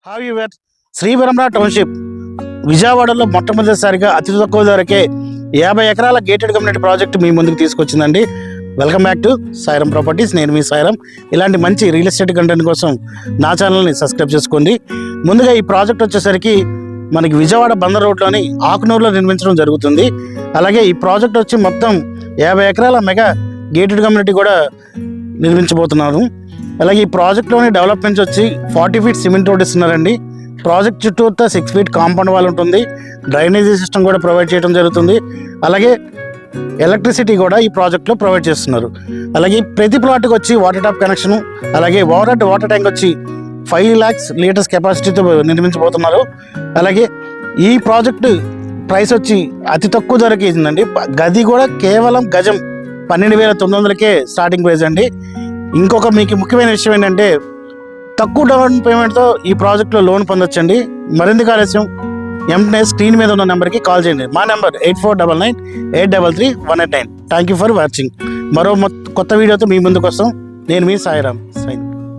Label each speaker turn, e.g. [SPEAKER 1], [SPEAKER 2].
[SPEAKER 1] Have your శ్రీవరంరా township విజయవాడలో మొట్టమొదటిసారిగా అతి తక్కువ ధరకే 50 ఎకరాల గేటెడ్ కమ్యూనిటీ ప్రాజెక్ట్ మీ ముందుకు తీసుకొచ్చిందండి. Welcome back to Sairam properties. నేను మీ సాయిరం. ఇలాంటి మంచి రియల్ ఎస్టేట్ కంటెంట్ కోసం నా ఛానల్ని సబ్స్క్రైబ్ చేసుకోండి. ముందుగా ఈ ప్రాజెక్ట్ వచ్చేసరికి మనకి విజయవాడ బందర్ రోడ్లోని ఆకునూరులో నిర్మించడం జరుగుతుంది. అలాగే ఈ ప్రాజెక్ట్ వచ్చి మొత్తం 50 ఎకరాల మెగా గేటెడ్ కమ్యూనిటీ కూడా నిర్మించబోతున్నారు. అలాగే ఈ ప్రాజెక్ట్లోని డెవలప్మెంట్స్ వచ్చి 40 ఫీట్ సిమెంట్ రోడ్ ఇస్తున్నారండి. ప్రాజెక్ట్ చుట్టూతో 6 ఫీట్ కాంపౌండ్ వాల్ ఉంటుంది. డ్రైనేజీ సిస్టమ్ కూడా ప్రొవైడ్ చేయడం జరుగుతుంది. అలాగే ఎలక్ట్రిసిటీ కూడా ఈ ప్రాజెక్ట్లో ప్రొవైడ్ చేస్తున్నారు. అలాగే ప్రతి ప్లాట్కి వచ్చి వాటర్ ట్యాప్ కనెక్షను, అలాగే వాటర్ ట్యాంక్ వచ్చి 5 lakhs లీటర్స్ కెపాసిటీతో నిర్మించబోతున్నారు. అలాగే ఈ ప్రాజెక్టు ప్రైస్ వచ్చి అతి తక్కువ ధరకి ఇచ్చిందండి. గది కూడా కేవలం గజం 12,900కే స్టార్టింగ్ ప్రైస్ అండి. ఇంకొక మీకు ముఖ్యమైన విషయం ఏంటంటే తక్కువ డౌన్ పేమెంట్తో ఈ ప్రాజెక్ట్లో లోన్ పొందొచ్చండి. మరింత ఆలస్యం వెంటనే స్క్రీన్ మీద ఉన్న నెంబర్కి కాల్ చేయండి. మా number 8499833189. Thank you for watching. మరో కొత్త వీడియోతో మీ ముందుకు వస్తాం. నేను మీ సాయిరామ్.